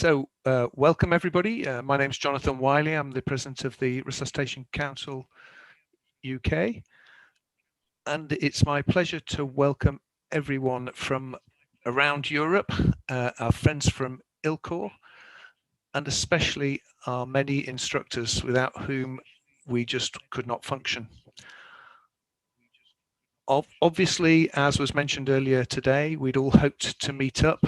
Welcome everybody. My name's Jonathan Wiley. I'm the president of the Resuscitation Council UK, and it's my pleasure to welcome everyone from around Europe, our friends from ILCOR, and especially our many instructors without whom we just could not function. Obviously, as was mentioned earlier today, we'd all hoped to meet up.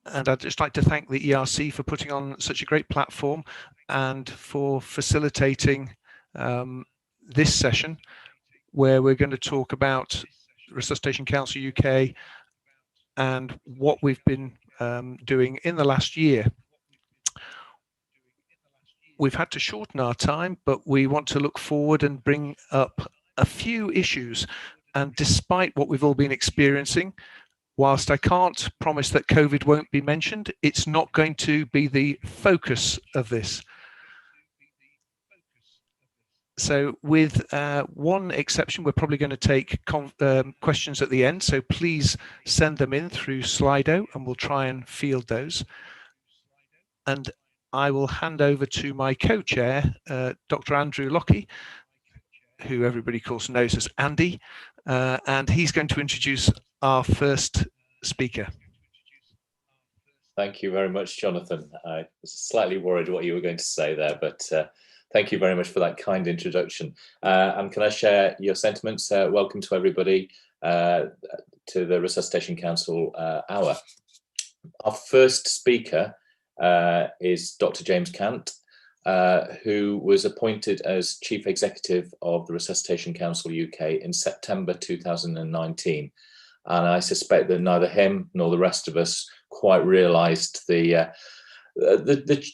And I'd just like to thank the ERC for putting on such a great platform and for facilitating this session, where we're going to talk about Resuscitation Council UK and what we've been doing in the last year. We've had to shorten our time, but we want to look forward and bring up a few issues. And despite what we've all been experiencing, whilst I can't promise that COVID won't be mentioned, it's not going to be the focus of this. So with one exception, we're probably going to take questions at the end. So please send them in through Slido and we'll try and field those. And I will hand over to my co-chair, Dr. Andrew Lockie, who everybody knows as Andy, and he's going to introduce our first speaker. Thank you very much, Jonathan. I was slightly worried what you were going to say there, but thank you very much for that kind introduction. And can I share your sentiments? Welcome to everybody to the Resuscitation Council Hour. Our first speaker is Dr. James Cant, who was appointed as Chief Executive of the Resuscitation Council UK in September 2019. And I suspect that neither him nor the rest of us quite realised the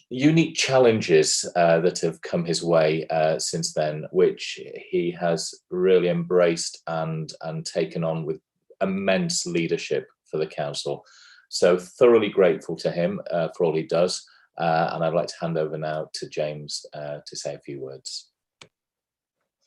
unique challenges that have come his way since then, which he has really embraced and taken on with immense leadership for the council. So thoroughly grateful to him for all he does. And I'd like to hand over now to James to say a few words.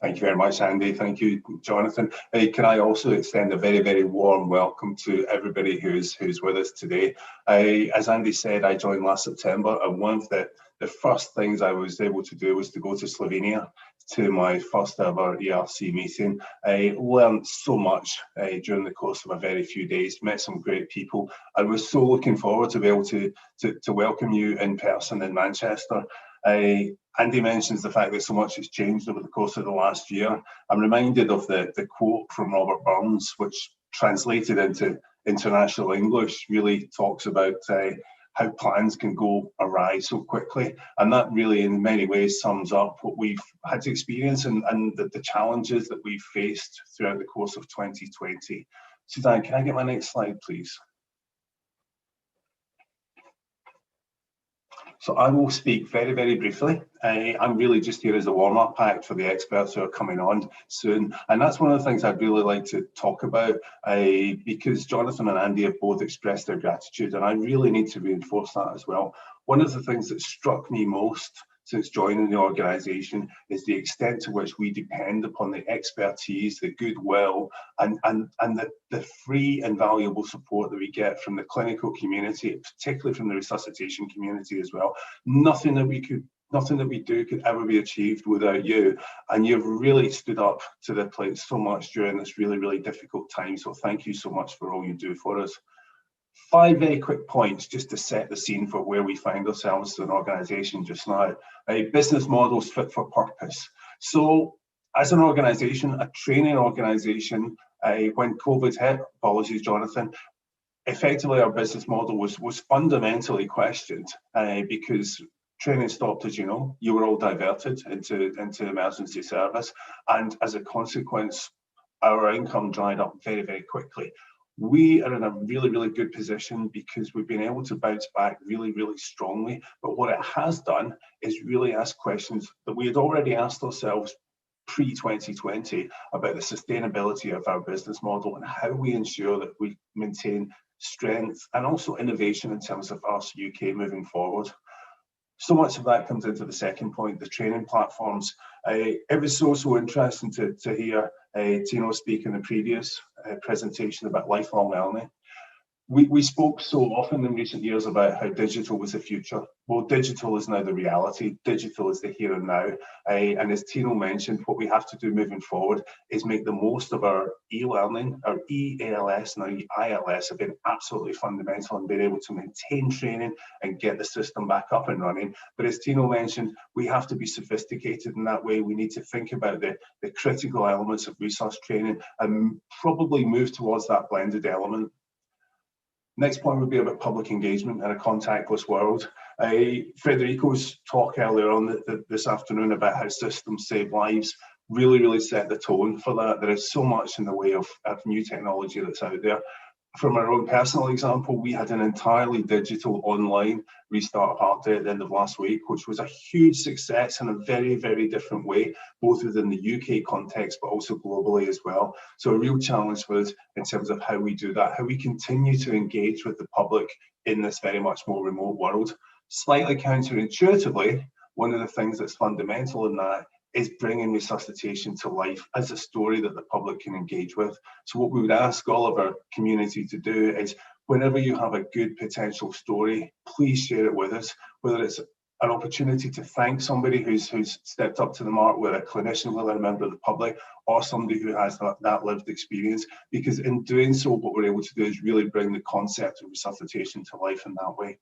Thank you very much, Andy. Thank you, Jonathan. Can I also extend a very, very warm welcome to everybody who's with us today. As Andy said, I joined last September, and one of the first things I was able to do was to go to Slovenia to my first ever ERC meeting. I learned so much during the course of a very few days, met some great people. I was so looking forward to be able to welcome you in person in Manchester. Andy mentions the fact that so much has changed over the course of the last year. I'm reminded of the quote from Robert Burns, which translated into international English really talks about how plans can go awry so quickly. And that really in many ways sums up what we've had to experience and the challenges that we've faced throughout the course of 2020. Suzanne, can I get my next slide, please? So I will speak very, very briefly. I'm really just here as a warm-up act for the experts who are coming on soon. And that's one of the things I'd really like to talk about because Jonathan and Andy have both expressed their gratitude, and I really need to reinforce that as well. One of the things that struck me most since joining the organisation is the extent to which we depend upon the expertise, the goodwill, and the free and valuable support that we get from the clinical community, particularly from the resuscitation community as well. Nothing that we do could ever be achieved without you, and you've really stood up to the plate so much during this really, really difficult time. So thank you so much for all you do for us. 5 very quick points just to set the scene for where we find ourselves as an organisation just now. Business models fit for purpose. So as an organisation, a training organisation, when COVID hit, apologies Jonathan, effectively our business model was fundamentally questioned because training stopped, as you know. You were all diverted into emergency service, and as a consequence, our income dried up very, very quickly. We are in a really, really good position because we've been able to bounce back really, really strongly. But what it has done is really ask questions that we had already asked ourselves pre-2020 about the sustainability of our business model and how we ensure that we maintain strength and also innovation in terms of us UK moving forward. So much of that comes into the second point, the training platforms. It was so interesting to hear Tino speak in the previous presentation about lifelong learning. We spoke so often in recent years about how digital was the future. Well, digital is now the reality. Digital is the here and now. And as Tino mentioned, what we have to do moving forward is make the most of our e-learning. Our e-ALS and our e-ILS have been absolutely fundamental in being able to maintain training and get the system back up and running. But as Tino mentioned, we have to be sophisticated in that way. We need to think about the critical elements of resource training and probably move towards that blended element. Next point would be about public engagement in a contactless world. Federico's talk earlier on this afternoon about how systems save lives really set the tone for that. There is so much in the way of new technology that's out there. From our own personal example, we had an entirely digital online restart of Heart Day at the end of last week, which was a huge success in a very different way, both within the UK context, but also globally as well. So a real challenge for us in terms of how we do that, how we continue to engage with the public in this very much more remote world. Slightly counterintuitively, one of the things that's fundamental in that is bringing resuscitation to life as a story that the public can engage with. So what we would ask all of our community to do is, whenever you have a good potential story, please share it with us, whether it's an opportunity to thank somebody who's stepped up to the mark, whether a clinician, whether a member of the public, or somebody who has that lived experience, because in doing so, what we're able to do is really bring the concept of resuscitation to life in that way.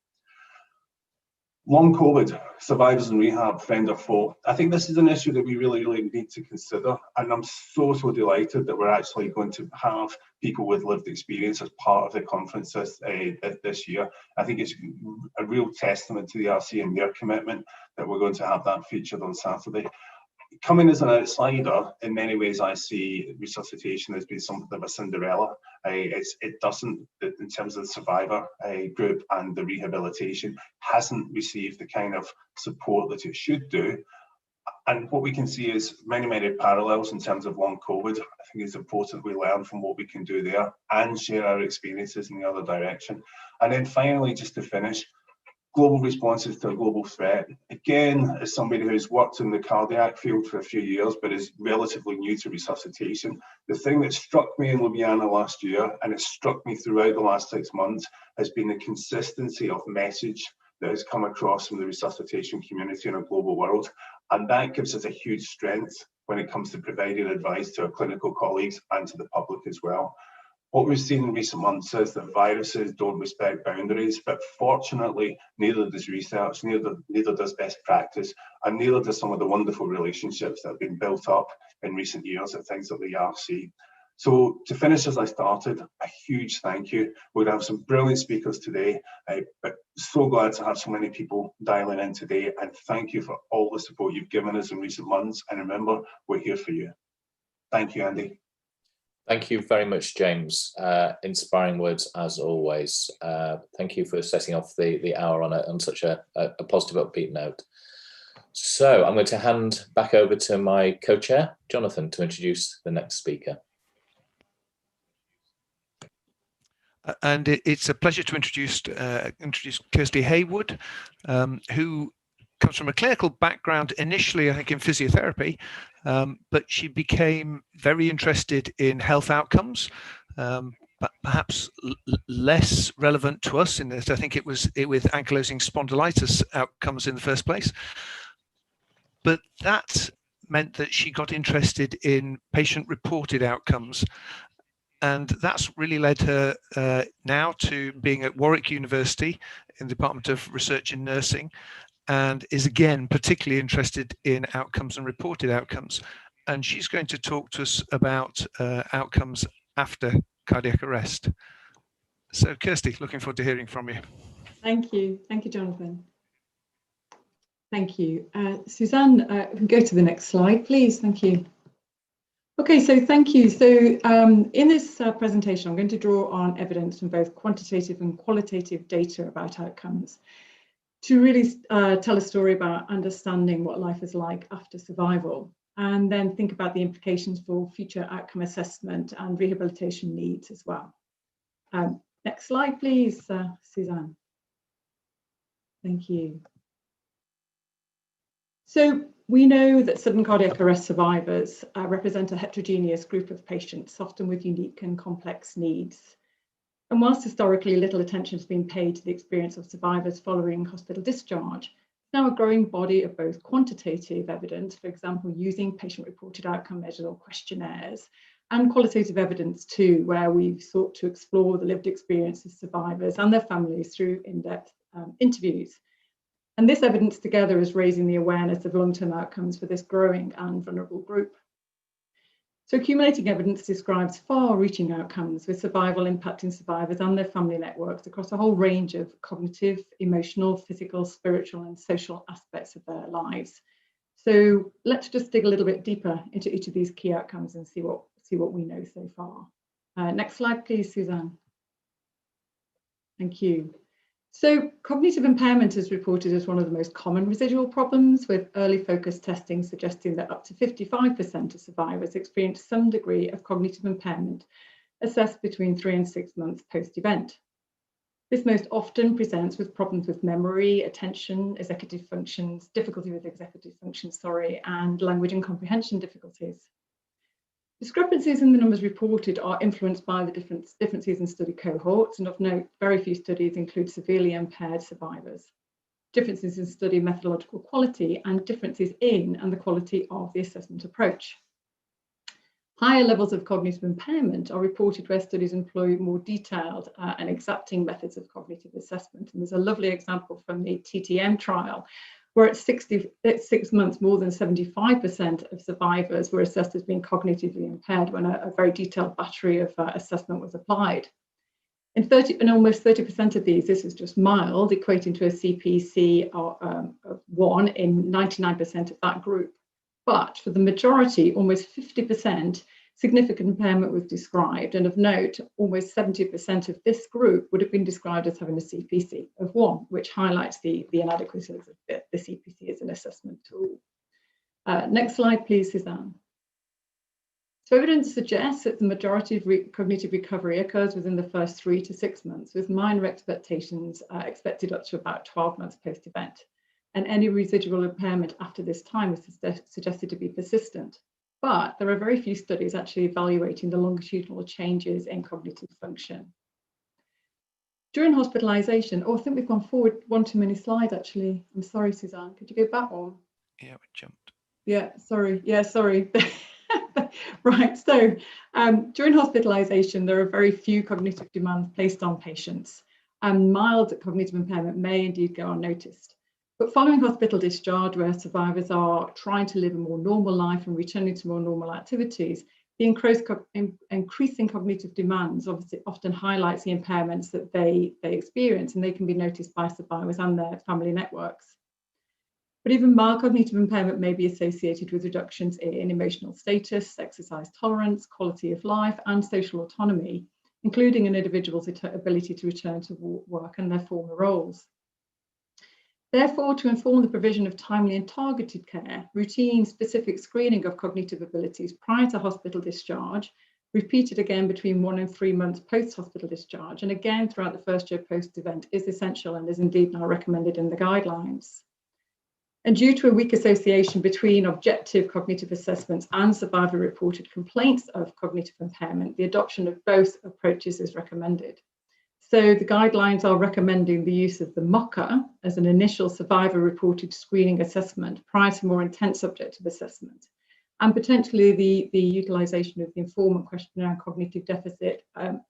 Long COVID, survivors and rehab, friend or foe. I think this is an issue that we really need to consider, and I'm so delighted that we're actually going to have people with lived experience as part of the conference this year. I think it's a real testament to the RC and their commitment that we're going to have that featured on Saturday. Coming as an outsider, in many ways, I see resuscitation as being something of a Cinderella. It doesn't, in terms of the survivor group and the rehabilitation, hasn't received the kind of support that it should do. And what we can see is many parallels in terms of long COVID. I think it's important we learn from what we can do there and share our experiences in the other direction. And then finally, just to finish, global responses to a global threat. Again, as somebody who's worked in the cardiac field for a few years, but is relatively new to resuscitation, the thing that struck me in Ljubljana last year, and it struck me throughout the last 6 months, has been the consistency of message that has come across from the resuscitation community in a global world. And that gives us a huge strength when it comes to providing advice to our clinical colleagues and to the public as well. What we've seen in recent months is that viruses don't respect boundaries, but fortunately, neither does research, neither does best practice, and neither does some of the wonderful relationships that have been built up in recent years at things like the RC. So to finish as I started, a huge thank you. We're going to have some brilliant speakers today, but so glad to have so many people dialing in today, and thank you for all the support you've given us in recent months, and remember, we're here for you. Thank you, Andy. Thank you very much, James. Inspiring words as always. Thank you for setting off the hour on such a positive, upbeat note. So I'm going to hand back over to my co-chair, Jonathan, to introduce the next speaker. And it's a pleasure to introduce Kirsty Haywood, who comes from a clinical background initially, I think, in physiotherapy, but she became very interested in health outcomes, but perhaps less relevant to us in this. I think it was with ankylosing spondylitis outcomes in the first place. But that meant that she got interested in patient-reported outcomes. And that's really led her now to being at Warwick University in the Department of Research in Nursing, and is again particularly interested in outcomes and reported outcomes. And she's going to talk to us about outcomes after cardiac arrest. So Kirsty, looking forward to hearing from you. Thank you, Jonathan. Thank you. Suzanne, go to the next slide, please. Thank you. Okay, so thank you. So in this presentation, I'm going to draw on evidence from both quantitative and qualitative data about outcomes to really tell a story about understanding what life is like after survival, and then think about the implications for future outcome assessment and rehabilitation needs as well. Next slide, please, Suzanne. Thank you. So we know that sudden cardiac arrest survivors represent a heterogeneous group of patients, often with unique and complex needs. And whilst historically little attention has been paid to the experience of survivors following hospital discharge, now a growing body of both quantitative evidence, for example, using patient-reported outcome measures or questionnaires, and qualitative evidence too, where we've sought to explore the lived experience of survivors and their families through in-depth interviews. And this evidence together is raising the awareness of long-term outcomes for this growing and vulnerable group. So accumulating evidence describes far-reaching outcomes with survival impacting survivors and their family networks across a whole range of cognitive, emotional, physical, spiritual and social aspects of their lives. So let's just dig a little bit deeper into each of these key outcomes and see what we know so far. Next slide, please, Suzanne. Thank you. So cognitive impairment is reported as one of the most common residual problems, with early focus testing suggesting that up to 55% of survivors experience some degree of cognitive impairment assessed between 3 and 6 months post-event. This most often presents with problems with memory, attention, executive functions, difficulty with executive functions, and language and comprehension difficulties. Discrepancies in the numbers reported are influenced by the differences in study cohorts, and of note, very few studies include severely impaired survivors. Differences in study methodological quality and differences in and the quality of the assessment approach. Higher levels of cognitive impairment are reported where studies employ more detailed and exacting methods of cognitive assessment. And there's a lovely example from the TTM trial, where at 6 months, more than 75% of survivors were assessed as being cognitively impaired when a very detailed battery of assessment was applied. In almost 30% of these, this was just mild, equating to a CPC of 1 in 99% of that group. But for the majority, almost 50%, significant impairment was described. And of note, almost 70% of this group would have been described as having a CPC of 1, which highlights the inadequacies of the CPC as an assessment tool. Next slide, please, Suzanne. So evidence suggests that the majority of cognitive recovery occurs within the first 3 to 6 months, with minor expectations expected up to about 12 months post-event. And any residual impairment after this time is suggested to be persistent. But there are very few studies actually evaluating the longitudinal changes in cognitive function. During hospitalization, I think we've gone forward one too many slides, actually. I'm sorry, Suzanne, could you go back one? Yeah, we jumped. Yeah, sorry. Right, so during hospitalization, there are very few cognitive demands placed on patients, and mild cognitive impairment may indeed go unnoticed. But following hospital discharge, where survivors are trying to live a more normal life and returning to more normal activities, the increasing cognitive demands obviously often highlights the impairments that they experience, and they can be noticed by survivors and their family networks. But even mild cognitive impairment may be associated with reductions in emotional status, exercise tolerance, quality of life, and social autonomy, including an individual's ability to return to work and their former roles. Therefore, to inform the provision of timely and targeted care, routine specific screening of cognitive abilities prior to hospital discharge, repeated again between 1 and 3 months post-hospital discharge, and again throughout the first year post-event, is essential and is indeed now recommended in the guidelines. And due to a weak association between objective cognitive assessments and survivor-reported complaints of cognitive impairment, the adoption of both approaches is recommended. So the guidelines are recommending the use of the MOCA as an initial survivor-reported screening assessment prior to more intense objective assessment, and potentially the utilisation of the informant questionnaire on cognitive deficit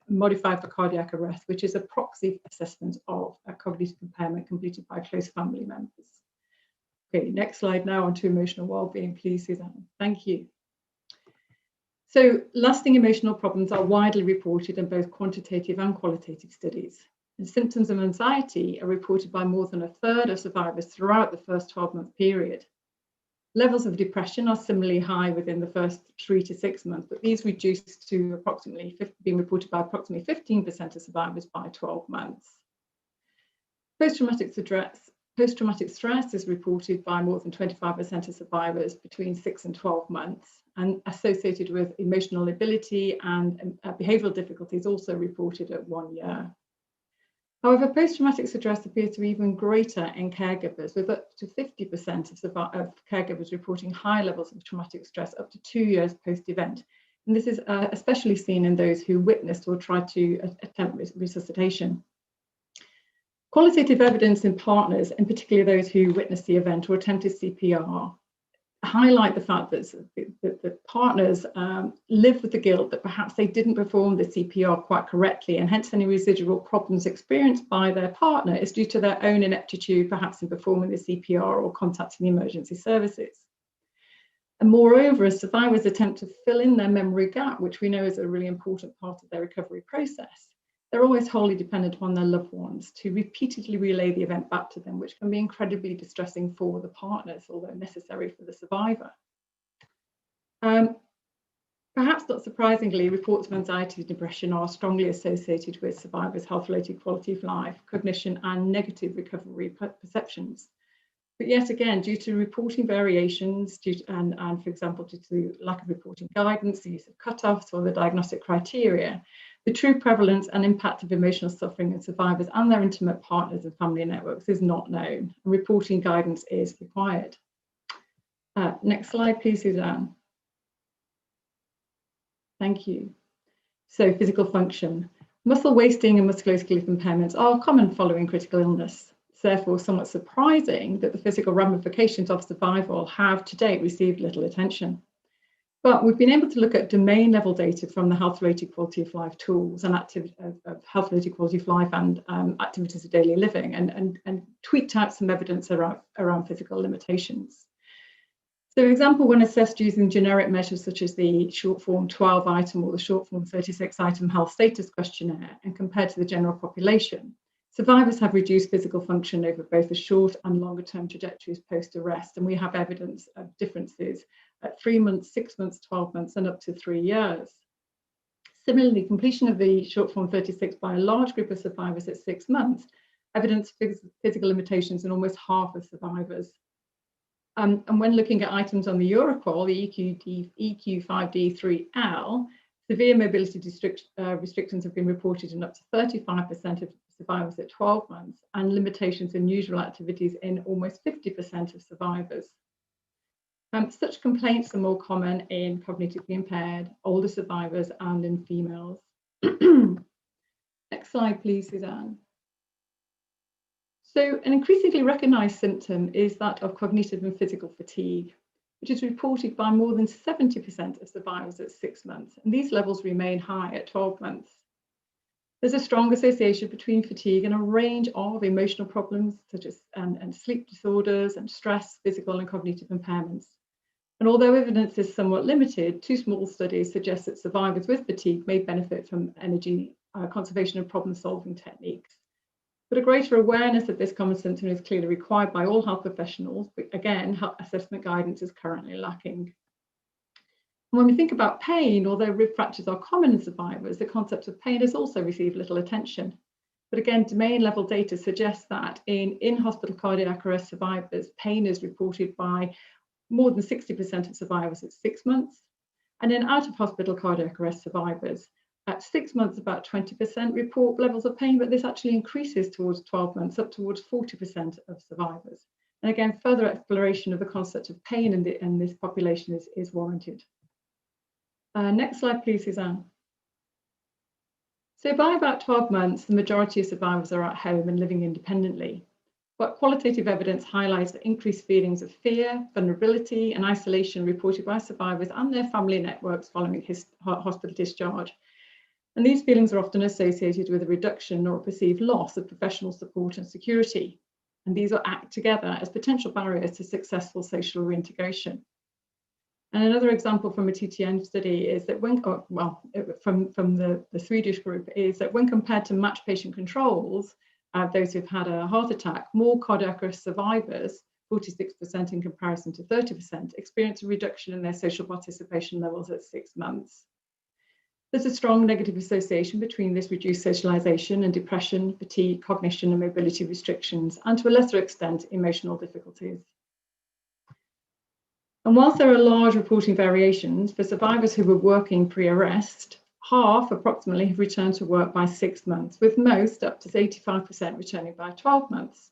modified for cardiac arrest, which is a proxy assessment of a cognitive impairment completed by close family members. Okay, next slide now on to emotional well-being, please, Suzanne. Thank you. So lasting emotional problems are widely reported in both quantitative and qualitative studies. And symptoms of anxiety are reported by more than 1/3 of survivors throughout the first 12-month period. Levels of depression are similarly high within the first 3 to 6 months, but these reduced to approximately being reported by approximately 15% of survivors by 12 months. Post-traumatic stress is reported by more than 25% of survivors between 6 and 12 months, and associated with emotional lability and behavioural difficulties also reported at 1 year. However, post-traumatic stress appears to be even greater in caregivers, with up to 50% of caregivers reporting high levels of traumatic stress up to 2 years post-event, And this is especially seen in those who witnessed or tried to attempt resuscitation. Qualitative evidence in partners, and particularly those who witnessed the event or attempted CPR, highlight the fact that partners live with the guilt that perhaps they didn't perform the CPR quite correctly, and hence any residual problems experienced by their partner is due to their own ineptitude, perhaps in performing the CPR or contacting the emergency services. And moreover, as survivors attempt to fill in their memory gap, which we know is a really important part of their recovery process, they're always wholly dependent on their loved ones to repeatedly relay the event back to them, which can be incredibly distressing for the partners, although necessary for the survivor. Perhaps not surprisingly, reports of anxiety and depression are strongly associated with survivors' health-related quality of life, cognition, and negative recovery perceptions. But yet again, due to reporting variations, and for example, due to lack of reporting guidance, the use of cutoffs, or the diagnostic criteria, the true prevalence and impact of emotional suffering in survivors and their intimate partners and family networks is not known, and reporting guidance is required. Next slide, please, Suzanne. Thank you. So, physical function. Muscle wasting and musculoskeletal impairments are common following critical illness. It's therefore somewhat surprising that the physical ramifications of survival have to date received little attention. But we've been able to look at domain level data from the health-related quality of life tools and of health-related quality of life and activities of daily living, and tweaked out some evidence around physical limitations. So, for example, when assessed using generic measures such as the short form 12 item or the short form 36 item health status questionnaire, and compared to the general population, survivors have reduced physical function over both the short and longer term trajectories post-arrest, and we have evidence of differences at 3 months, 6 months, 12 months, and up to 3 years. Similarly, completion of the short form 36 by a large group of survivors at 6 months evidenced physical limitations in almost half of survivors. And when looking at items on the Euroqual, the EQ5D3L, severe mobility restrictions have been reported in up to 35% of survivors at 12 months, and limitations in usual activities in almost 50% of survivors. Such complaints are more common in cognitively impaired, older survivors, and in females. Next slide, please, Suzanne. So, an increasingly recognised symptom is that of cognitive and physical fatigue, which is reported by more than 70% of survivors at 6 months, and these levels remain high at 12 months. There's a strong association between fatigue and a range of emotional problems, such as and sleep disorders and stress, physical and cognitive impairments. And although evidence is somewhat limited, 2 small studies suggest that survivors with fatigue may benefit from energy conservation and problem-solving techniques. But a greater awareness of this common symptom is clearly required by all health professionals, but again, health assessment guidance is currently lacking. And when we think about pain, although rib fractures are common in survivors, the concept of pain has also received little attention. But again, domain-level data suggests that in in-hospital cardiac arrest survivors, pain is reported by more than 60% of survivors at 6 months. And in out-of-hospital cardiac arrest survivors, at 6 months, about 20% report levels of pain, but this actually increases towards 12 months, up towards 40% of survivors. And again, further exploration of the concept of pain in this population is warranted. Next slide, please, Suzanne. So by about 12 months, the majority of survivors are at home and living independently. But qualitative evidence highlights the increased feelings of fear, vulnerability, and isolation reported by survivors and their family networks following hospital discharge. And these feelings are often associated with a reduction or a perceived loss of professional support and security. And these will act together as potential barriers to successful social reintegration. And another example from a TTN study is that from the Swedish group is that when compared to matched patient controls, those who've had a heart attack, more cardiac arrest survivors, 46% in comparison to 30%, experience a reduction in their social participation levels at 6 months. There's a strong negative association between this reduced socialization and depression, fatigue, cognition, and mobility restrictions, and to a lesser extent, emotional difficulties. And whilst there are large reporting variations, for survivors who were working pre-arrest, half approximately have returned to work by 6 months, with most, up to 85%, returning by 12 months.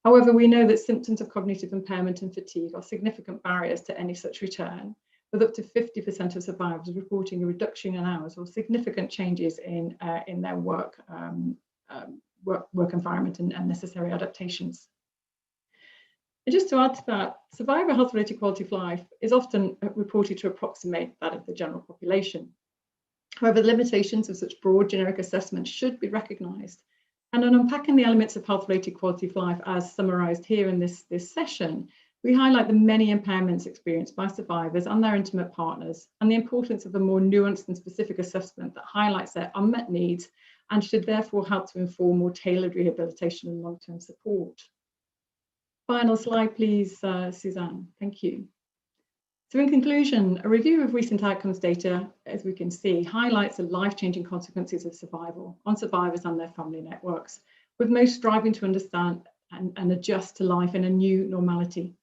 However, we know that symptoms of cognitive impairment and fatigue are significant barriers to any such return, with up to 50% of survivors reporting a reduction in hours or significant changes in their work environment and necessary adaptations. And just to add to that, survivor health-related quality of life is often reported to approximate that of the general population. However, the limitations of such broad generic assessments should be recognised. And in unpacking the elements of health-related quality of life as summarised here in this session, we highlight the many impairments experienced by survivors and their intimate partners, and the importance of a more nuanced and specific assessment that highlights their unmet needs and should therefore help to inform more tailored rehabilitation and long-term support. Final slide, please, Suzanne. Thank you. So in conclusion, a review of recent outcomes data, as we can see, highlights the life-changing consequences of survival on survivors and their family networks, with most striving to understand and adjust to life in a new normality.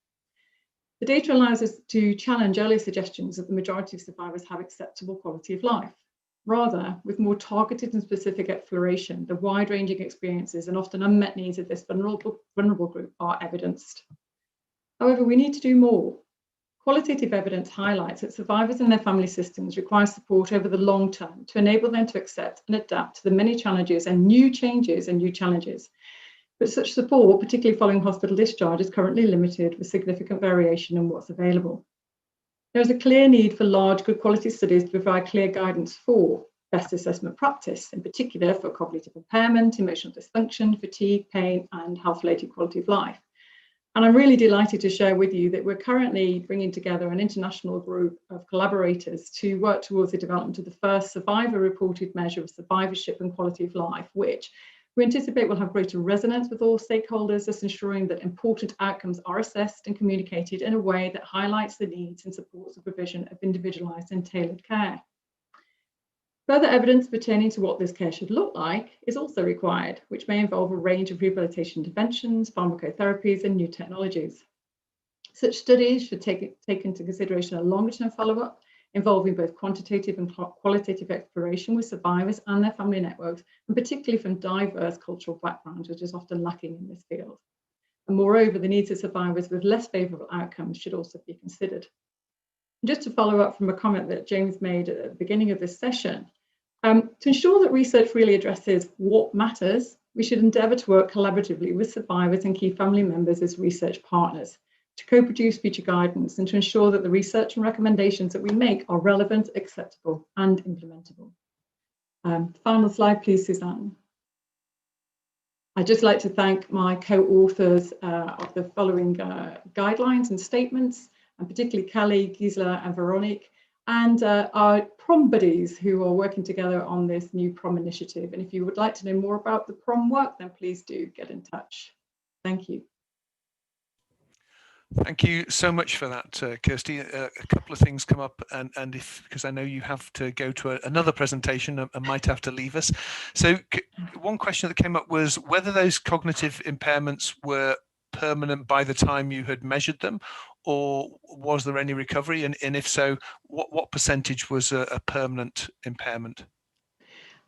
The data allows us to challenge earlier suggestions that the majority of survivors have acceptable quality of life. Rather, with more targeted and specific exploration, the wide-ranging experiences and often unmet needs of this vulnerable group are evidenced. However, we need to do more. Qualitative evidence highlights that survivors and their family systems require support over the long term to enable them to accept and adapt to the many challenges and new changes and new challenges. But such support, particularly following hospital discharge, is currently limited with significant variation in what's available. There is a clear need for large, good quality studies to provide clear guidance for best assessment practice, in particular for cognitive impairment, emotional dysfunction, fatigue, pain, and health-related quality of life. And I'm really delighted to share with you that we're currently bringing together an international group of collaborators to work towards the development of the first survivor-reported measure of survivorship and quality of life, which we anticipate will have greater resonance with all stakeholders, thus ensuring that important outcomes are assessed and communicated in a way that highlights the needs and supports the provision of individualised and tailored care. Further evidence pertaining to what this care should look like is also required, which may involve a range of rehabilitation interventions, pharmacotherapies, and new technologies. Such studies should take into consideration a longer-term follow-up involving both quantitative and qualitative exploration with survivors and their family networks, and particularly from diverse cultural backgrounds, which is often lacking in this field. And moreover, the needs of survivors with less favourable outcomes should also be considered. And just to follow up from a comment that James made at the beginning of this session, to ensure that research really addresses what matters, we should endeavour to work collaboratively with survivors and key family members as research partners to co-produce future guidance and to ensure that the research and recommendations that we make are relevant, acceptable and implementable. Final slide, please, Suzanne. I'd just like to thank my co-authors of the following guidelines and statements, and particularly Kelly, Gisela and Veronique, and our PROM buddies who are working together on this new PROM initiative. And if you would like to know more about the PROM work, then please do get in touch. Thank you. Thank you so much for that, Kirsty. A couple of things come up, and because I know you have to go to another presentation and might have to leave us. So one question that came up was whether those cognitive impairments were permanent by the time you had measured them, or was there any recovery? And if so, what percentage was a permanent impairment?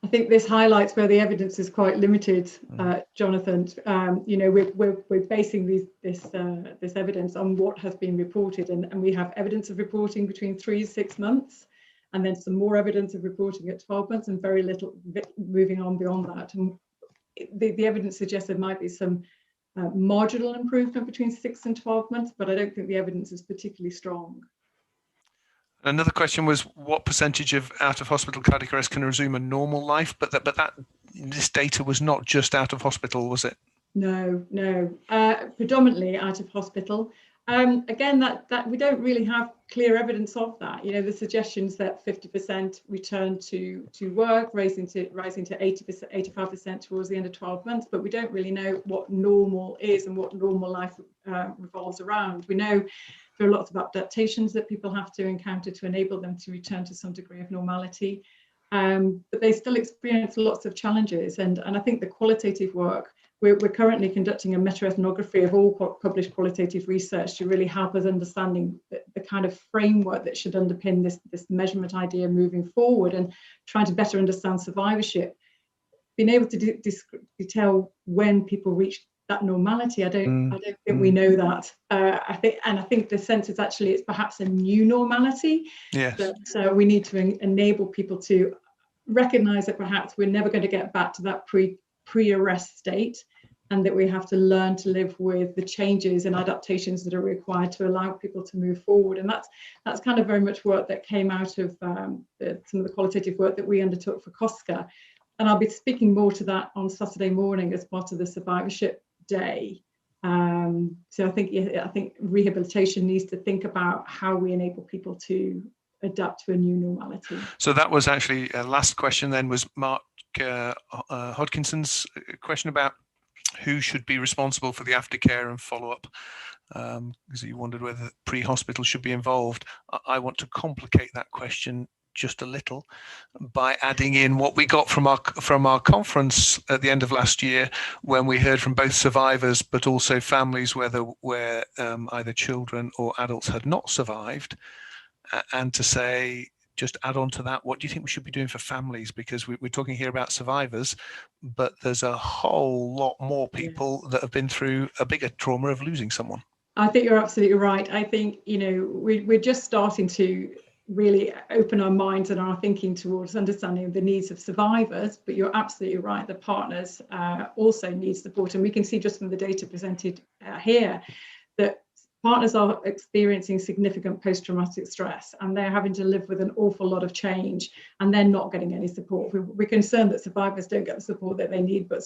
I think this highlights where the evidence is quite limited, Jonathan. You know, we're basing this evidence on what has been reported, and we have evidence of reporting between 3 to 6 months, and then some more evidence of reporting at 12 months, and very little moving on beyond that. And the evidence suggests there might be some marginal improvement between 6 and 12 months, but I don't think the evidence is particularly strong. Another question was what percentage of out-of-hospital cardiac arrest can resume a normal life? But this data was not just out of hospital, was it? No, predominantly out of hospital. Again, that we don't really have clear evidence of that. You know, the suggestions that 50% return to work, rising to 80%, 85% towards the end of 12 months, but we don't really know what normal is and what normal life revolves around. We know there are lots of adaptations that people have to encounter to enable them to return to some degree of normality, but they still experience lots of challenges. And I think the qualitative work, we're currently conducting a meta-ethnography of all published qualitative research to really help us understanding the kind of framework that should underpin this measurement idea moving forward, and trying to better understand survivorship, being able to detail when people reach that normality. I don't think we know that. I think the sense is actually it's perhaps a new normality. Yes. That we need to enable people to recognise that perhaps we're never going to get back to that pre-arrest state, and that we have to learn to live with the changes and adaptations that are required to allow people to move forward. And that's kind of very much work that came out of some of the qualitative work that we undertook for COSCA. And I'll be speaking more to that on Saturday morning as part of the Survivorship Day. So I think rehabilitation needs to think about how we enable people to adapt to a new normality. So that was actually last question then, was Mark Hodkinson's question about who should be responsible for the aftercare and follow-up, because he wondered whether pre-hospital should be involved. I want to complicate that question just a little by adding in what we got from our conference at the end of last year, when we heard from both survivors but also families where either children or adults had not survived, and to say, just add on to that, what do you think we should be doing for families? Because we're talking here about survivors, but there's a whole lot more people that have been through a bigger trauma of losing someone. I think you're absolutely right. I think, we're just starting to really open our minds and our thinking towards understanding the needs of survivors, but you're absolutely right, the partners also need support. And we can see just from the data presented here that partners are experiencing significant post-traumatic stress, and they're having to live with an awful lot of change, and they're not getting any support. We're concerned that survivors don't get the support that they need, but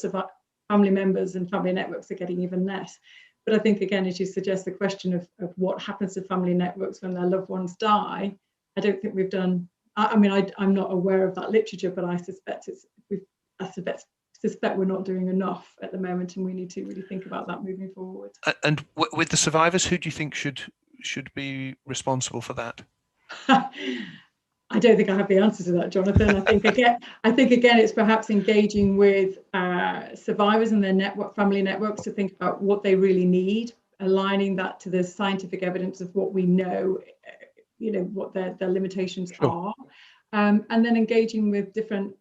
family members and family networks are getting even less. But I think, again, as you suggest, the question of what happens to family networks when their loved ones die, I don't think we've done. I'm not aware of that literature, but I suspect we're not doing enough at the moment, and we need to really think about that moving forward. And with the survivors, who do you think should be responsible for that? I don't think I have the answer to that, Jonathan. I think again, it's perhaps engaging with survivors and their family networks to think about what they really need, aligning that to the scientific evidence of what we know, what their limitations are, and then engaging with different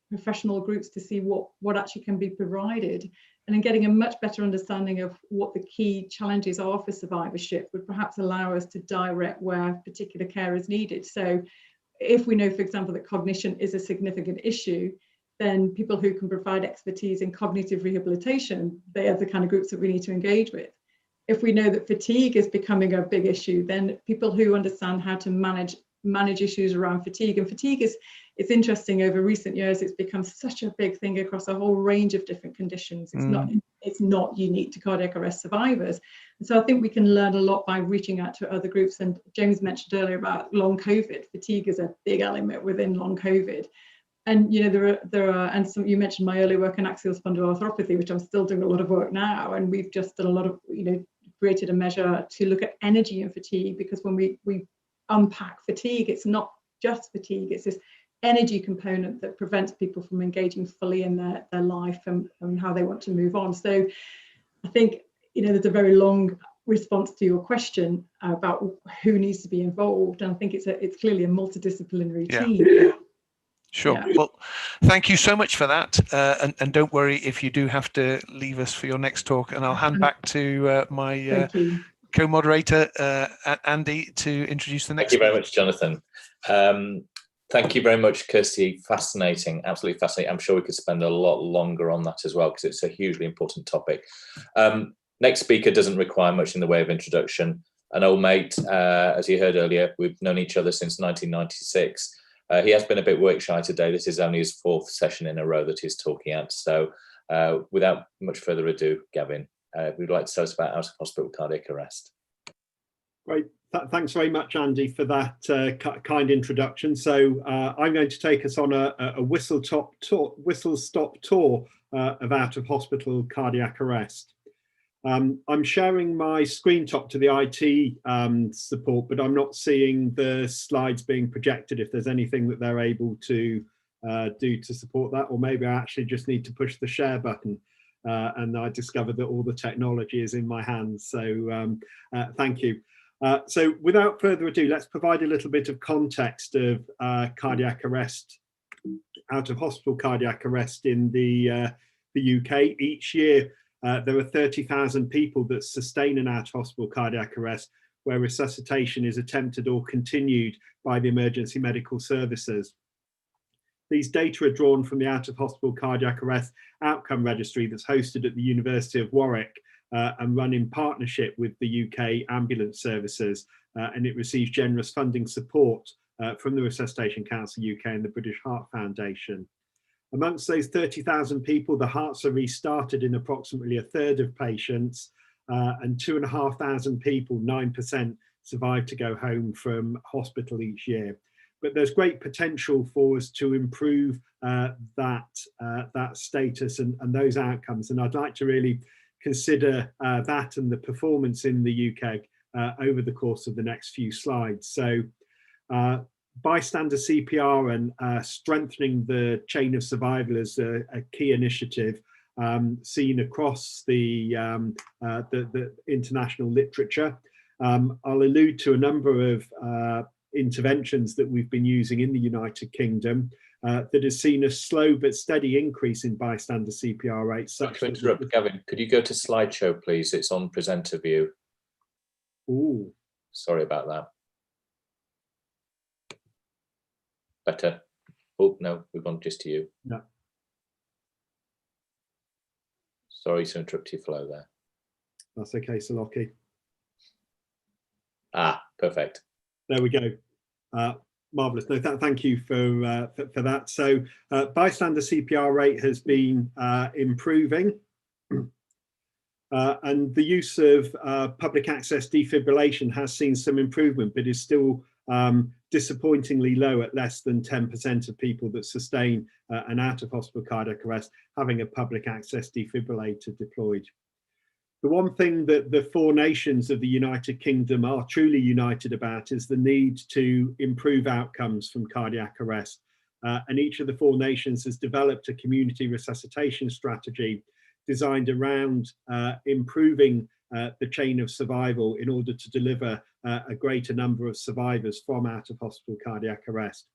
professional groups to see what actually can be provided, and then getting a much better understanding of what the key challenges are for survivorship would perhaps allow us to direct where particular care is needed. So if we know, for example, that cognition is a significant issue, then people who can provide expertise in cognitive rehabilitation, they are the kind of groups that we need to engage with. If we know that fatigue is becoming a big issue, then people who understand how to manage issues around fatigue. And fatigue it's interesting, over recent years, it's become such a big thing across a whole range of different conditions. It's not unique to cardiac arrest survivors. And so I think we can learn a lot by reaching out to other groups. And James mentioned earlier about long COVID. Fatigue is a big element within long COVID. And there are, and some, you mentioned my early work in axial spondyloarthropathy, which I'm still doing a lot of work now. And we've just done a lot of, created a measure to look at energy and fatigue, because when we unpack fatigue, it's not just fatigue, it's this energy component that prevents people from engaging fully in their life and how they want to move on. So I think, there's a very long response to your question about who needs to be involved. And I think it's clearly a multidisciplinary team. Yeah. Sure. Yeah. Well, thank you so much for that. And don't worry if you do have to leave us for your next talk. And I'll hand back to my co-moderator, Andy, to introduce the next. Thank you very much, Jonathan. Thank you very much, Kirsty. Fascinating, absolutely fascinating. I'm sure we could spend a lot longer on that as well, because it's a hugely important topic. Next speaker doesn't require much in the way of introduction. An old mate, as you heard earlier, we've known each other since 1996. He has been a bit work shy today. This is only his fourth session in a row that he's talking at. So without much further ado, Gavin, we'd like to tell us about out-of-hospital cardiac arrest. Great. Thanks very much, Andy, for that kind introduction. So I'm going to take us on a whistle-stop tour of out-of-hospital cardiac arrest. I'm sharing my screen top to the IT support, but I'm not seeing the slides being projected. If there's anything that they're able to do to support that, or maybe I actually just need to push the share button, and I discovered that all the technology is in my hands. So thank you. So without further ado, let's provide a little bit of context of cardiac arrest, out-of-hospital cardiac arrest in the UK. Each year, there are 30,000 people that sustain an out-of-hospital cardiac arrest where resuscitation is attempted or continued by the emergency medical services. These data are drawn from the out-of-hospital cardiac arrest outcome registry that's hosted at the University of Warwick and run in partnership with the UK ambulance services, and it receives generous funding support from the Resuscitation Council UK and the British Heart Foundation. Amongst those 30,000 people, the hearts are restarted in approximately a third of patients, and 2,500 people, 9%, survive to go home from hospital each year. But there's great potential for us to improve that status and those outcomes. And I'd like to really consider that and the performance in the UK over the course of the next few slides. So bystander CPR and strengthening the chain of survival is a key initiative seen across the international literature. I'll allude to a number of interventions that we've been using in the United Kingdom that has seen a slow but steady increase in bystander CPR rates. To interrupt, Gavin, could you go to slideshow, please? It's on presenter view. Ooh. Sorry about that. Better. Oh, no, we've gone just to you. No. Sorry to interrupt your flow there. That's okay, Saloki. Ah, perfect. There we go. Marvellous. No, thank you for that. So bystander CPR rate has been improving. And the use of public access defibrillation has seen some improvement, but is still disappointingly low at less than 10% of people that sustain an out-of-hospital cardiac arrest having a public access defibrillator deployed. The one thing that the 4 nations of the United Kingdom are truly united about is the need to improve outcomes from cardiac arrest. And each of the 4 nations has developed a community resuscitation strategy designed around improving the chain of survival in order to deliver a greater number of survivors from out-of-hospital cardiac arrest.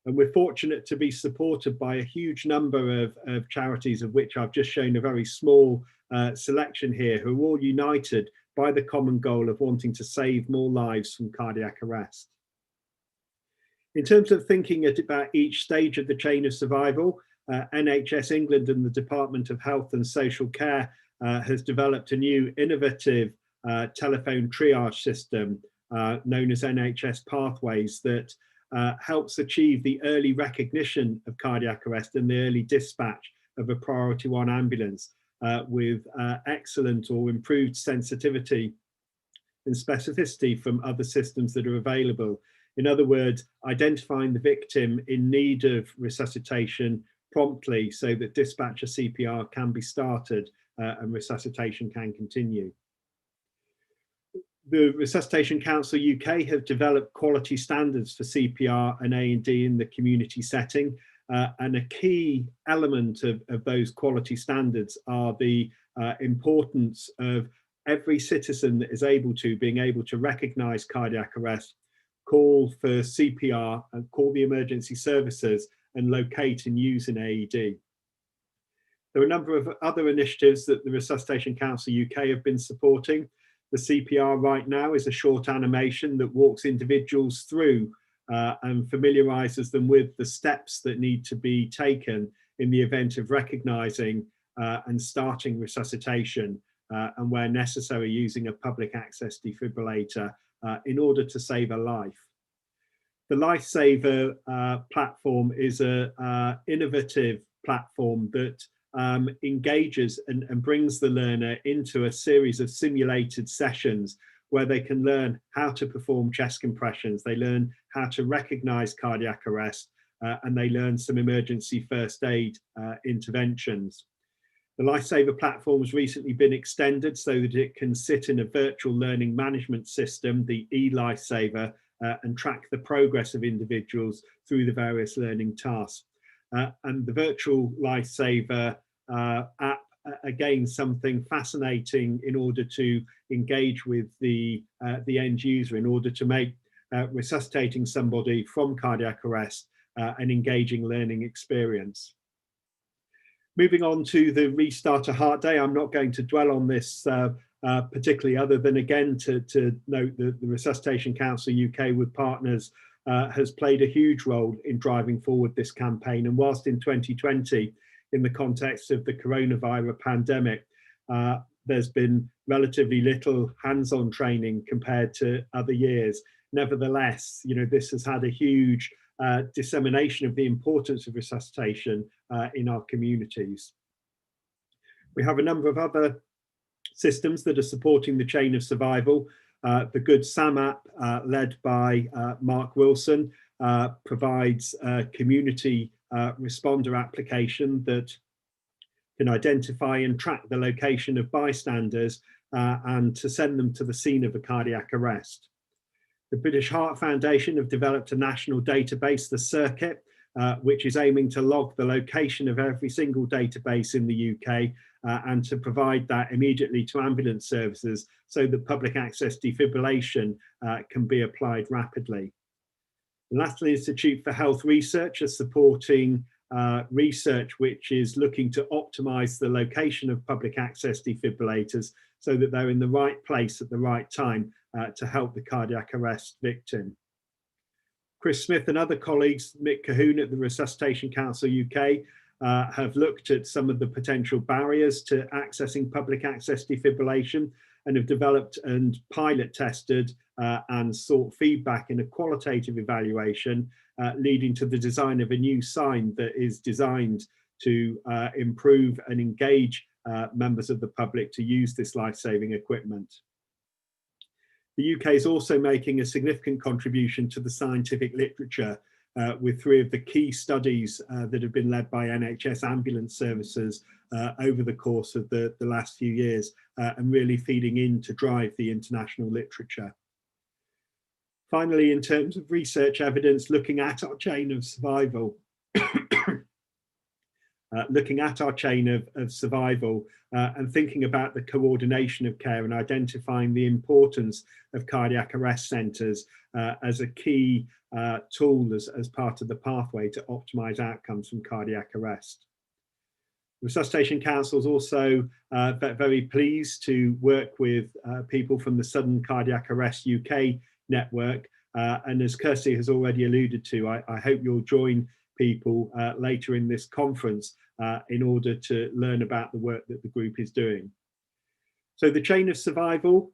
And we're fortunate to be supported by a huge number of charities, of which I've just shown a very small selection here, who are all united by the common goal of wanting to save more lives from cardiac arrest. In terms of thinking about each stage of the chain of survival, NHS England and the Department of Health and Social Care has developed a new innovative telephone triage system known as NHS Pathways that helps achieve the early recognition of cardiac arrest and the early dispatch of a priority 1 ambulance with excellent or improved sensitivity and specificity from other systems that are available. In other words, identifying the victim in need of resuscitation promptly so that dispatcher CPR can be started and resuscitation can continue. The Resuscitation Council UK have developed quality standards for CPR and A&D in the community setting. And a key element of those quality standards are the importance of every citizen that is being able to recognise cardiac arrest, call for CPR and call the emergency services and locate and use an AED. There are a number of other initiatives that the Resuscitation Council UK have been supporting. The CPR right now is a short animation that walks individuals through and familiarises them with the steps that need to be taken in the event of recognising and starting resuscitation and where necessary using a public access defibrillator in order to save a life. The Lifesaver platform is an innovative platform that engages and brings the learner into a series of simulated sessions where they can learn how to perform chest compressions, they learn how to recognise cardiac arrest, and they learn some emergency first aid interventions. The Lifesaver platform has recently been extended so that it can sit in a virtual learning management system, the eLifesaver, and track the progress of individuals through the various learning tasks. And the virtual Lifesaver app, again, something fascinating in order to engage with the end user, in order to make resuscitating somebody from cardiac arrest an engaging learning experience. Moving on to the Restart a Heart Day, I'm not going to dwell on this particularly, other than again to note that the Resuscitation Council UK with partners has played a huge role in driving forward this campaign. And whilst in 2020, in the context of the coronavirus pandemic, there's been relatively little hands-on training compared to other years. Nevertheless, this has had a huge dissemination of the importance of resuscitation in our communities. We have a number of other systems that are supporting the chain of survival. The Good Sam app, led by Mark Wilson, provides a community responder application that can identify and track the location of bystanders and to send them to the scene of a cardiac arrest. The British Heart Foundation have developed a national database, the Circuit, which is aiming to log the location of every single database in the UK and to provide that immediately to ambulance services so that public access defibrillation can be applied rapidly. The National Institute for Health Research is supporting research which is looking to optimise the location of public access defibrillators so that they're in the right place at the right time to help the cardiac arrest victim. Chris Smith and other colleagues, Mick Cahoon at the Resuscitation Council UK, have looked at some of the potential barriers to accessing public access defibrillation and have developed and pilot tested and sought feedback in a qualitative evaluation, leading to the design of a new sign that is designed to improve and engage members of the public to use this life-saving equipment. The UK is also making a significant contribution to the scientific literature with 3 of the key studies that have been led by NHS ambulance services over the course of the last few years and really feeding in to drive the international literature. Finally, in terms of research evidence, looking at our chain of survival, and thinking about the coordination of care and identifying the importance of cardiac arrest centres as a key tool as part of the pathway to optimise outcomes from cardiac arrest. The Resuscitation Council is also very pleased to work with people from the Sudden Cardiac Arrest UK network, and as Kirsty has already alluded to, I hope you'll join people later in this conference in order to learn about the work that the group is doing. So the chain of survival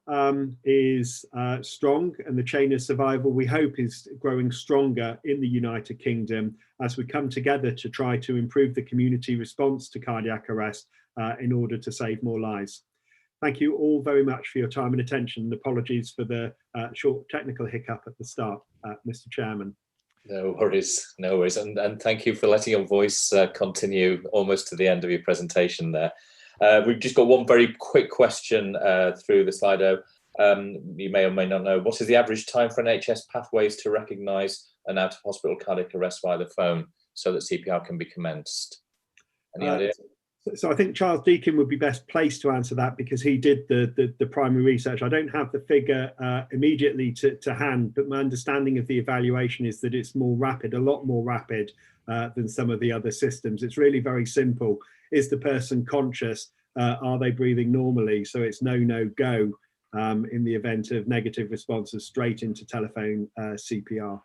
is strong, and the chain of survival we hope is growing stronger in the United Kingdom as we come together to try to improve the community response to cardiac arrest in order to save more lives. Thank you all very much for your time and attention, and apologies for the short technical hiccup at the start, Mr. Chairman. No worries, no worries. And thank you for letting your voice continue almost to the end of your presentation there. We've just got one very quick question through the Slido. You may or may not know, what is the average time for NHS pathways to recognise an out-of-hospital cardiac arrest via the phone so that CPR can be commenced? Any idea? So I think Charles Deakin would be best placed to answer that because he did the primary research. I don't have the figure immediately to hand, but my understanding of the evaluation is that it's more rapid, a lot more rapid than some of the other systems. It's really very simple. Is the person conscious? Are they breathing normally? So it's no go in the event of negative responses straight into telephone CPR.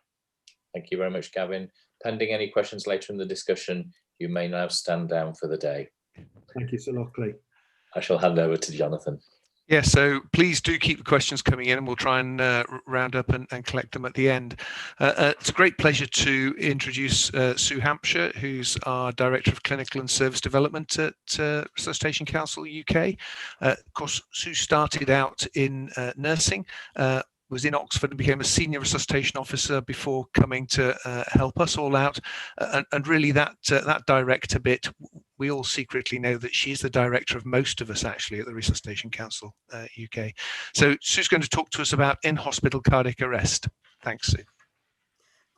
Thank you very much, Gavin. Pending any questions later in the discussion, you may now stand down for the day. Thank you, Sir Lockley. I shall hand over to Jonathan. Yeah, so please do keep the questions coming in and we'll try and round up and collect them at the end. It's a great pleasure to introduce Sue Hampshire, who's our Director of Clinical and Service Development at Resuscitation Council UK. Of course, Sue started out in nursing, was in Oxford and became a senior resuscitation officer before coming to help us all out. And really that director bit, we all secretly know that she's the director of most of us actually at the Resuscitation Council UK. So Sue's going to talk to us about in-hospital cardiac arrest. Thanks, Sue.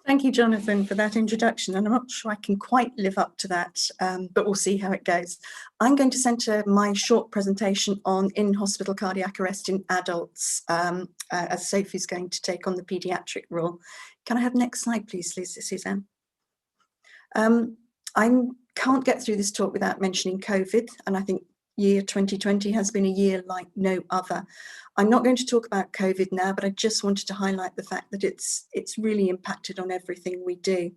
Thank you, Jonathan, for that introduction. And I'm not sure I can quite live up to that, but we'll see how it goes. I'm going to centre my short presentation on in-hospital cardiac arrest in adults, as Sophie's going to take on the paediatric role. Can I have next slide, please, Suzanne? I'm can't get through this talk without mentioning COVID, and I think year 2020 has been a year like no other. I'm not going to talk about COVID now, but I just wanted to highlight the fact that it's really impacted on everything we do.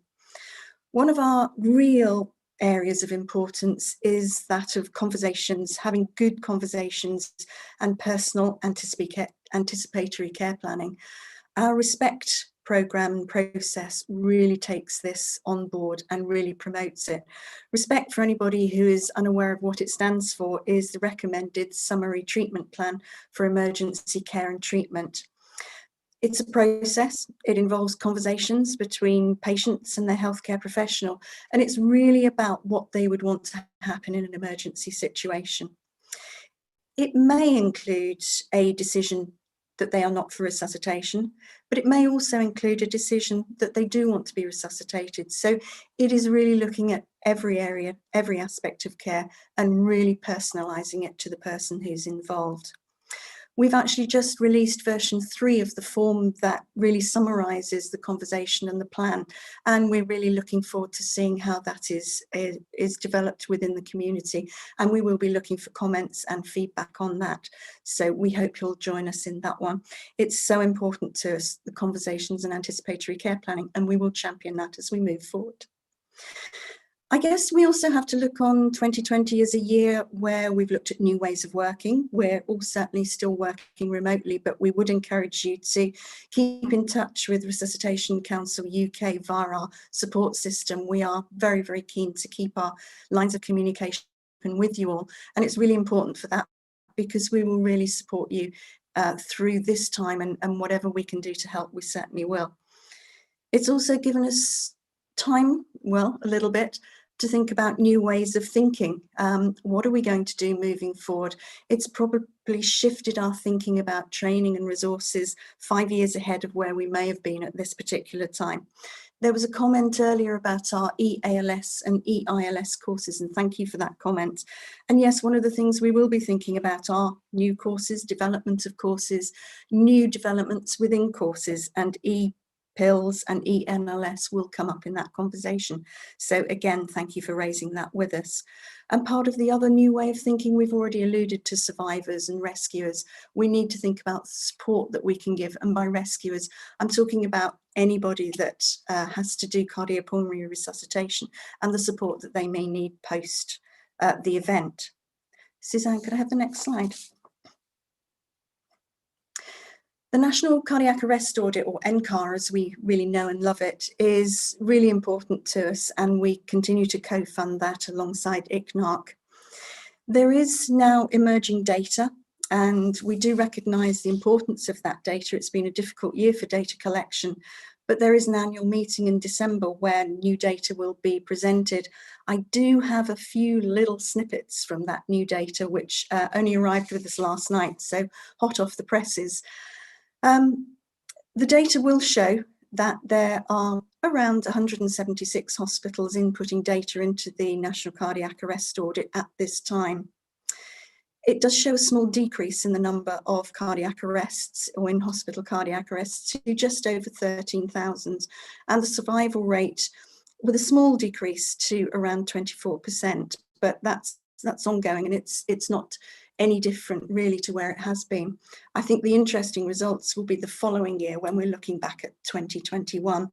One of our real areas of importance is that of conversations, having good conversations and personal anticipatory care planning. Our RESPECT programme and process really takes this on board and really promotes it. RESPECT, for anybody who is unaware of what it stands for, is the recommended summary treatment plan for emergency care and treatment. It's a process. It involves conversations between patients and their healthcare professional, and it's really about what they would want to happen in an emergency situation. It may include a decision that they are not for resuscitation, but it may also include a decision that they do want to be resuscitated. So it is really looking at every area, every aspect of care, and really personalising it to the person who's involved. We've actually just released version 3 of the form that really summarises the conversation and the plan, and we're really looking forward to seeing how that is developed within the community, and we will be looking for comments and feedback on that. So we hope you'll join us in that one. It's so important to us, the conversations and anticipatory care planning, and we will champion that as we move forward. I guess we also have to look on 2020 as a year where we've looked at new ways of working. We're all certainly still working remotely, but we would encourage you to keep in touch with Resuscitation Council UK via our support system. We are very, very keen to keep our lines of communication open with you all. And it's really important for that, because we will really support you through this time, and whatever we can do to help, we certainly will. It's also given us time, well, a little bit, to think about new ways of thinking. What are we going to do moving forward? It's probably shifted our thinking about training and resources 5 years ahead of where we may have been at this particular time. There was a comment earlier about our EALS and EILS courses, and thank you for that comment. And yes, one of the things we will be thinking about are new courses, development of courses, new developments within courses, and PILS and ENLS will come up in that conversation. So again, thank you for raising that with us. And part of the other new way of thinking, we've already alluded to survivors and rescuers. We need to think about support that we can give. And by rescuers, I'm talking about anybody that has to do cardiopulmonary resuscitation and the support that they may need post the event. Suzanne, could I have the next slide? The National Cardiac Arrest Audit, or NCAR as we really know and love it, is really important to us, and we continue to co-fund that alongside ICNARC. There is now emerging data, and we do recognise the importance of that data. It's been a difficult year for data collection, but there is an annual meeting in December where new data will be presented. I do have a few little snippets from that new data, which only arrived with us last night, so hot off the presses. The data will show that there are around 176 hospitals inputting data into the National Cardiac Arrest Audit at this time. It does show a small decrease in the number of cardiac arrests, or in-hospital cardiac arrests, to just over 13,000, and the survival rate with a small decrease to around 24%, but that's ongoing, and it's not any different really to where it has been. I think the interesting results will be the following year when we're looking back at 2021,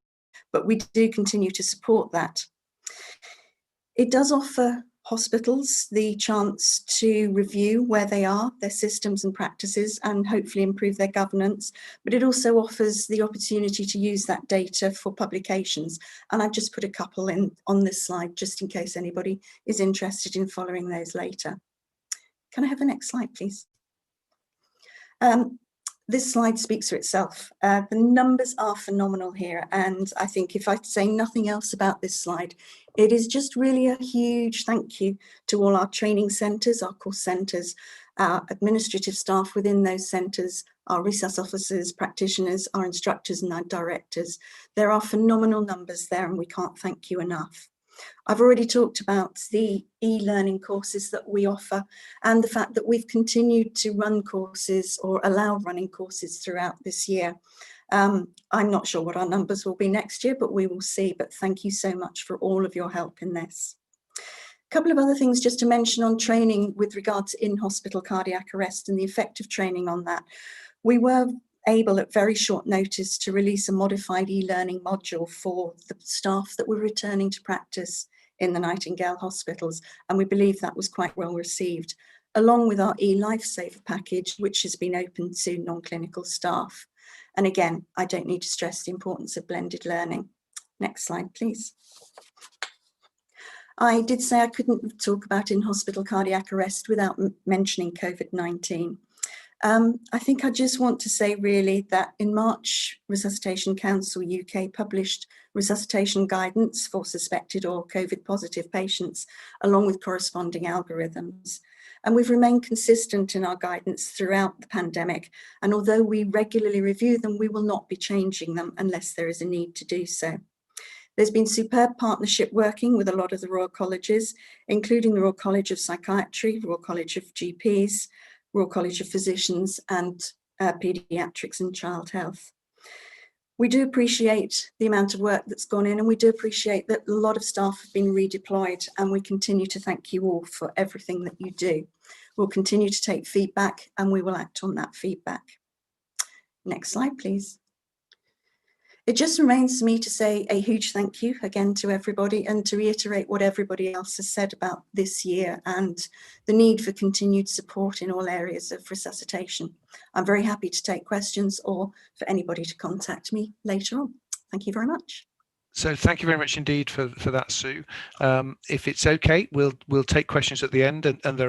but we do continue to support that. It does offer hospitals the chance to review where they are, their systems and practices, and hopefully improve their governance, but it also offers the opportunity to use that data for publications. And I've just put a couple in on this slide just in case anybody is interested in following those later. Can I have the next slide, please? This slide speaks for itself. The numbers are phenomenal here, and I think if I say nothing else about this slide, it is just really a huge thank you to all our training centres, our course centres, our administrative staff within those centres, our resus officers, practitioners, our instructors and our directors. There are phenomenal numbers there, and we can't thank you enough. I've already talked about the e-learning courses that we offer, and the fact that we've continued to run courses or allow running courses throughout this year. I'm not sure what our numbers will be next year, but we will see. But thank you so much for all of your help in this. couple of other things just to mention on training with regard to in-hospital cardiac arrest and the effect of training on that. We were able at very short notice to release a modified e-learning module for the staff that were returning to practice in the Nightingale hospitals, and we believe that was quite well received, along with our e-lifesaver package, which has been open to non-clinical staff. And again, I don't need to stress the importance of blended learning. Next slide, please. I did say I couldn't talk about in-hospital cardiac arrest without mentioning COVID-19. I think I just want to say really that in March, Resuscitation Council UK published resuscitation guidance for suspected or COVID positive patients, along with corresponding algorithms. And we've remained consistent in our guidance throughout the pandemic. And although we regularly review them, we will not be changing them unless there is a need to do so. There's been superb partnership working with a lot of the Royal Colleges, including the Royal College of Psychiatry, Royal College of GPs, Royal College of Physicians, and Pediatrics and Child Health. We do appreciate the amount of work that's gone in, and we do appreciate that a lot of staff have been redeployed, and we continue to thank you all for everything that you do. We'll continue to take feedback and we will act on that feedback. Next slide, please. It just remains for me to say a huge thank you again to everybody and to reiterate what everybody else has said about this year and the need for continued support in all areas of resuscitation. I'm very happy to take questions or for anybody to contact me later on. Thank you very much. So thank you very much indeed for that, Sue. If it's okay, we'll take questions at the end, and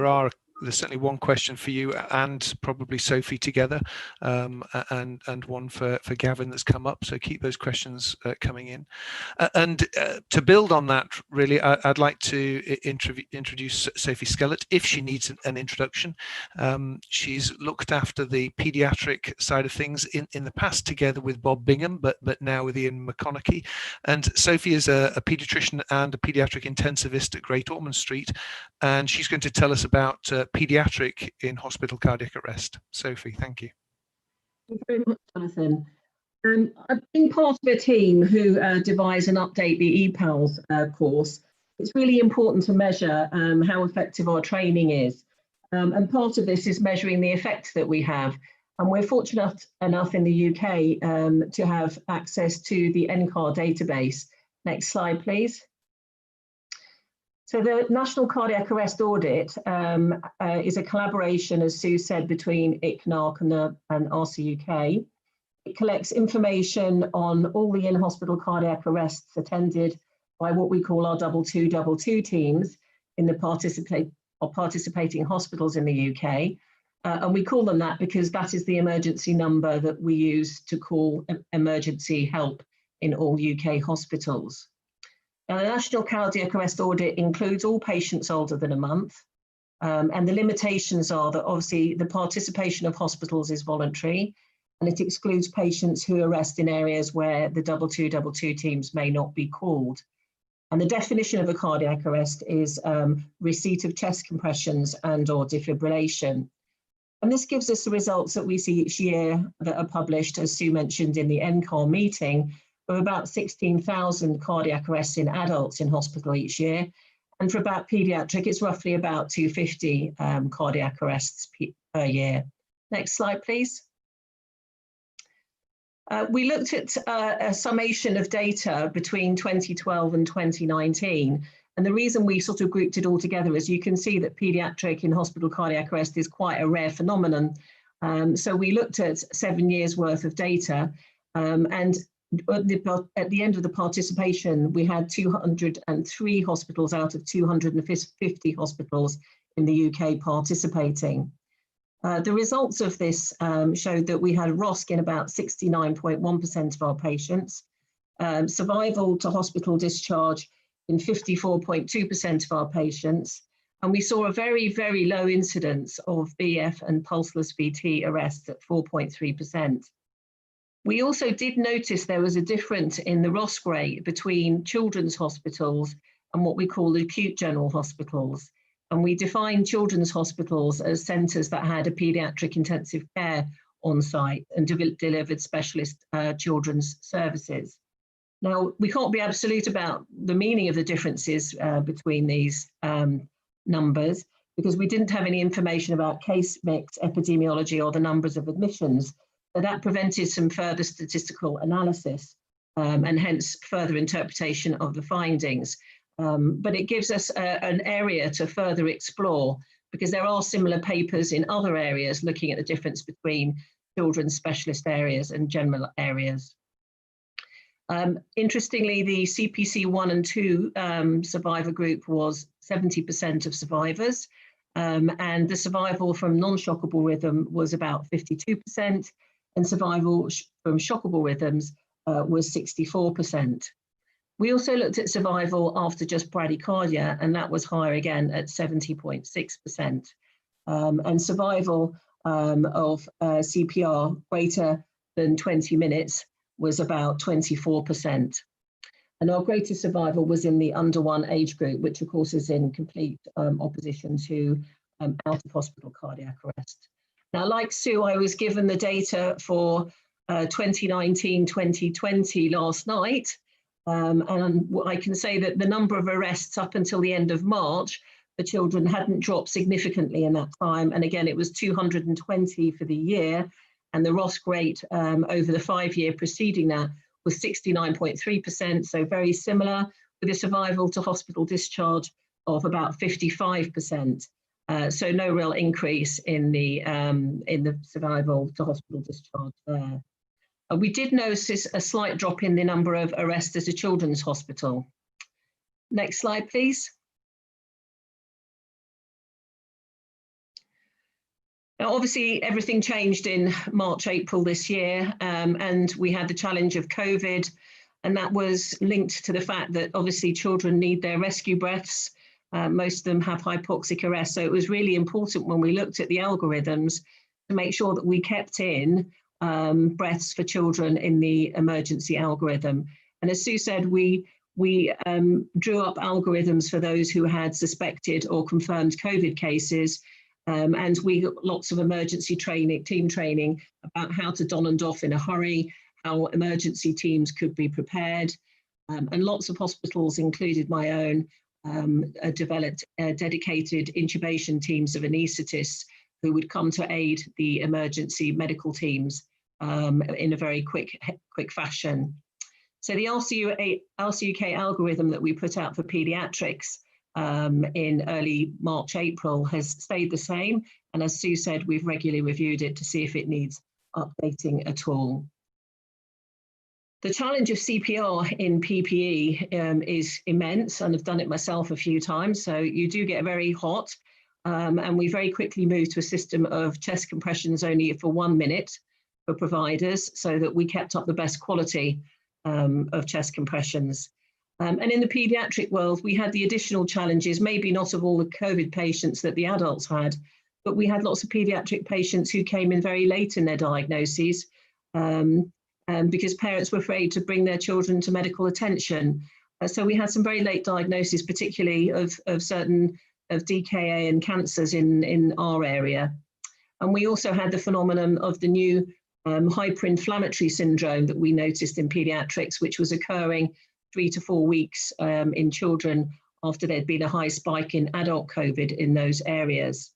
there's certainly one question for you and probably Sophie together, and one for Gavin that's come up. So keep those questions coming in. And to build on that, really, I'd like to introduce Sophie Skellett, if she needs an introduction. She's looked after the paediatric side of things in the past together with Bob Bingham, but now with Ian McConaughey. And Sophie is a paediatrician and a paediatric intensivist at Great Ormond Street, and she's going to tell us about Pediatric in hospital cardiac arrest. Sophie, thank you. Thank you very much, Jonathan. I've been part of a team who devise and update the EPALS course. It's really important to measure how effective our training is. And part of this is measuring the effect that we have. And we're fortunate enough in the UK to have access to the NCAR database. Next slide, please. So the National Cardiac Arrest Audit is a collaboration, as Sue said, between ICNARC and RCUK. It collects information on all the in-hospital cardiac arrests attended by what we call our 2222 teams in the participating hospitals in the UK. And we call them that because that is the emergency number that we use to call emergency help in all UK hospitals. Now, the National Cardiac Arrest Audit includes all patients older than a month, and the limitations are that obviously the participation of hospitals is voluntary, and it excludes patients who arrest in areas where the 2222 teams may not be called. And the definition of a cardiac arrest is receipt of chest compressions and or defibrillation. And this gives us the results that we see each year that are published, as Sue mentioned in the NCAR meeting, of about 16,000 cardiac arrests in adults in hospital each year. And for about paediatric, it's roughly about 250 cardiac arrests per year. Next slide, please. We looked at a summation of data between 2012 and 2019. And the reason we sort of grouped it all together is you can see that paediatric in hospital cardiac arrest is quite a rare phenomenon. So we looked at 7 years worth of data, and at the end of the participation, we had 203 hospitals out of 250 hospitals in the UK participating. The results of this showed that we had ROSC in about 69.1% of our patients, survival to hospital discharge in 54.2% of our patients, and we saw a very, very low incidence of BF and pulseless VT arrests at 4.3%. We also did notice there was a difference in the ROSC rate between children's hospitals and what we call acute general hospitals. And we define children's hospitals as centres that had a paediatric intensive care on site and delivered specialist children's services. Now, we can't be absolute about the meaning of the differences between these numbers, because we didn't have any information about case mix, epidemiology, or the numbers of admissions. So that prevented some further statistical analysis and hence further interpretation of the findings. But it gives us an area to further explore, because there are similar papers in other areas looking at the difference between children's specialist areas and general areas. Interestingly, the CPC 1 and 2 survivor group was 70% of survivors, and the survival from non-shockable rhythm was about 52%, and survival from shockable rhythms was 64%. We also looked at survival after just bradycardia, and that was higher again at 70.6%. And survival of CPR greater than 20 minutes was about 24%. And our greatest survival was in the under 1 age group, which of course is in complete opposition to out of hospital cardiac arrest. Now, like Sue, I was given the data for 2019-2020 last night. And I can say that the number of arrests up until the end of March for children hadn't dropped significantly in that time. And again, it was 220 for the year. And the ROSC rate over the 5-year preceding that was 69.3%, so very similar, with a survival to hospital discharge of about 55%. So no real increase in the survival to hospital discharge there. We did notice a slight drop in the number of arrests at a children's hospital. Next slide, please. Now, obviously, everything changed in March, April this year, and we had the challenge of COVID, and that was linked to the fact that obviously children need their rescue breaths. Most of them have hypoxic arrest, so it was really important when we looked at the algorithms to make sure that we kept in breaths for children in the emergency algorithm. And as Sue said, we drew up algorithms for those who had suspected or confirmed COVID cases. And we got lots of emergency training, team training about how to don and doff in a hurry, how emergency teams could be prepared. And lots of hospitals, included my own, developed dedicated intubation teams of anaesthetists who would come to aid the emergency medical teams in a very quick fashion. So the RCUK algorithm that we put out for pediatrics in early March, April has stayed the same. And as Sue said, we've regularly reviewed it to see if it needs updating at all. The challenge of CPR in PPE is immense, and I've done it myself a few times. So you do get very hot, and we very quickly moved to a system of chest compressions only for 1 minute for providers, so that we kept up the best quality of chest compressions. And in the paediatric world, we had the additional challenges, maybe not of all the COVID patients that the adults had, but we had lots of paediatric patients who came in very late in their diagnoses because parents were afraid to bring their children to medical attention. So we had some very late diagnoses, particularly of certain DKA and cancers in our area. And we also had the phenomenon of the new hyperinflammatory syndrome that we noticed in paediatrics, which was occurring 3 to 4 weeks in children after there'd been a high spike in adult COVID in those areas.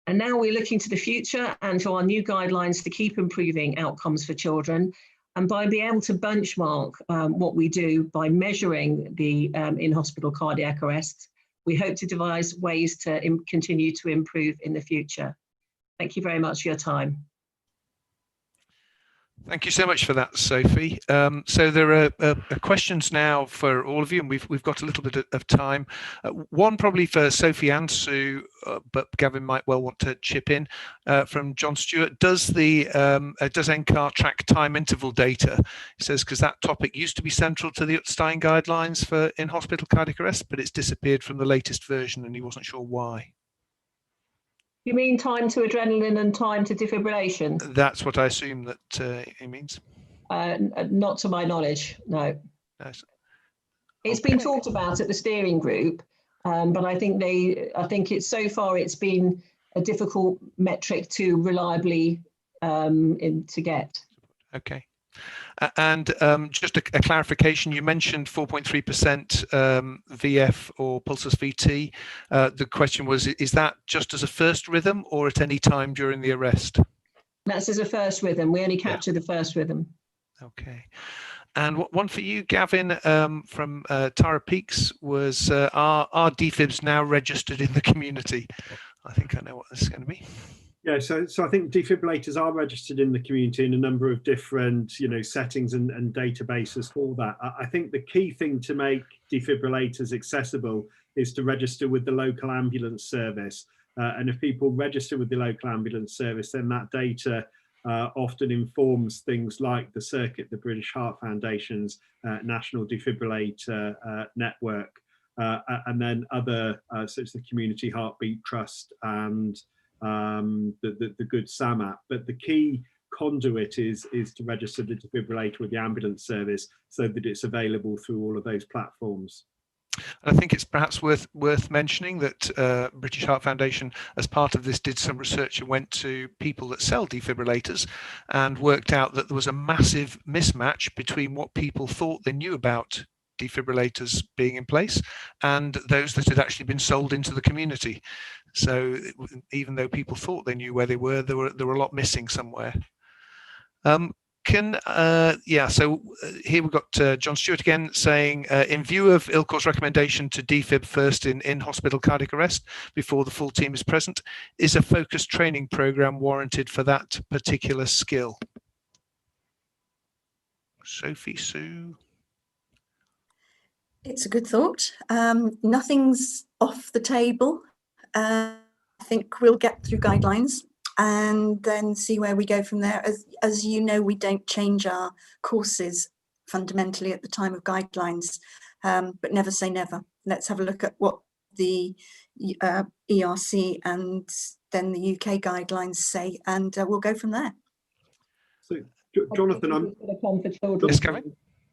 And now we're looking to the future and to our new guidelines to keep improving outcomes for children. And by being able to benchmark what we do by measuring the in-hospital cardiac arrests, we hope to devise ways to continue to improve in the future. Thank you very much for your time. Thank you so much for that, Sophie. So there are questions now for all of you, and we've got a little bit of time. One probably for Sophie and Sue, but Gavin might well want to chip in. From John Stewart, does NCAR track time interval data? He says, because that topic used to be central to the Stein guidelines for in-hospital cardiac arrest, but it's disappeared from the latest version, and he wasn't sure why. You mean time to adrenaline and time to defibrillation? That's what I assume that he means. Not to my knowledge, no. Yes. It's been talked about at the steering group, but I think it's so far it's been a difficult metric to reliably to get. Okay. And just a clarification, you mentioned 4.3% VF or pulsus VT. The question was, is that just as a first rhythm or at any time during the arrest? That's as a first rhythm. We only capture the first rhythm. Okay. And one for you, Gavin, from Tara Peaks was, are defibs now registered in the community? I think I know what this is going to be. Yeah, so I think defibrillators are registered in the community in a number of different, settings and databases for that. I think the key thing to make defibrillators accessible is to register with the local ambulance service. And if people register with the local ambulance service, then that data often informs things like the circuit, the British Heart Foundation's National Defibrillator Network, and then other, such as the Community Heartbeat Trust and the Good Sam app. But the key conduit is to register the defibrillator with the ambulance service so that it's available through all of those platforms. I think it's perhaps worth mentioning that British Heart Foundation, as part of this, did some research and went to people that sell defibrillators and worked out that there was a massive mismatch between what people thought they knew about defibrillators being in place and those that had actually been sold into the community. So even though people thought they knew where they were, there were a lot missing somewhere. So here we've got John Stewart again saying, in view of ILCOR's recommendation to defib first in hospital cardiac arrest before the full team is present, is a focused training program warranted for that particular skill? Sophie, Sue? It's a good thought. Nothing's off the table. I think we'll get through guidelines and then see where we go from there. As you know, we don't change our courses fundamentally at the time of guidelines, but never say never. Let's have a look at what the ERC and then the UK guidelines say, and we'll go from there. So, Jonathan,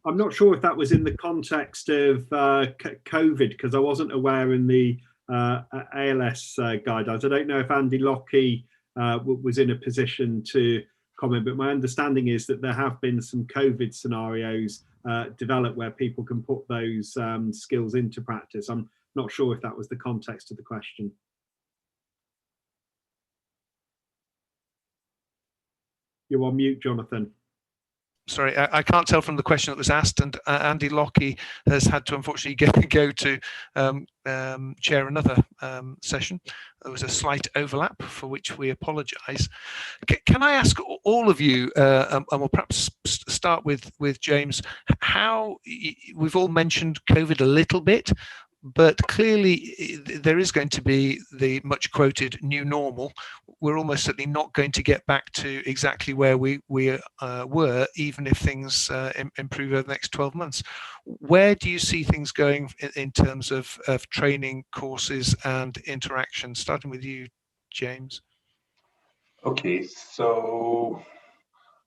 I'm not sure if that was in the context of COVID, because I wasn't aware in the ALS guidelines. I don't know if Andy Lockie was in a position to comment, but my understanding is that there have been some COVID scenarios developed where people can put those skills into practice. I'm not sure if that was the context of the question. You're on mute, Jonathan. Sorry, I can't tell from the question that was asked, and Andy Lockie has had to unfortunately go to chair another session. There was a slight overlap for which we apologise. Can I ask all of you, and we'll perhaps start with James, how we've all mentioned COVID a little bit, but clearly there is going to be the much quoted new normal. We're almost certainly not going to get back to exactly where we were, even if things improve over the next 12 months. Where do you see things going in terms of training courses and interaction? Starting with you, James. Okay, so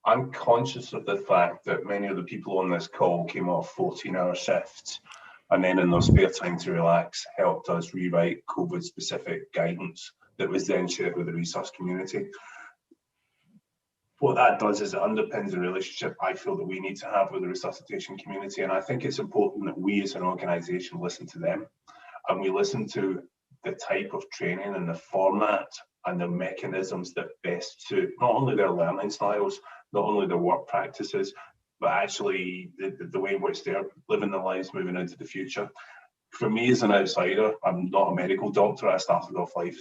I'm conscious of the fact that many of the people on this call came off 14-hour shifts, and then in their spare time to relax, helped us rewrite COVID-specific guidance that was then shared with the resource community. What that does is it underpins the relationship I feel that we need to have with the resuscitation community, and I think it's important that we as an organisation listen to them, and we listen to the type of training and the format and the mechanisms that best suit not only their learning styles, not only their work practices, but actually the way in which they're living their lives moving into the future. For me as an outsider, I'm not a medical doctor. I started off life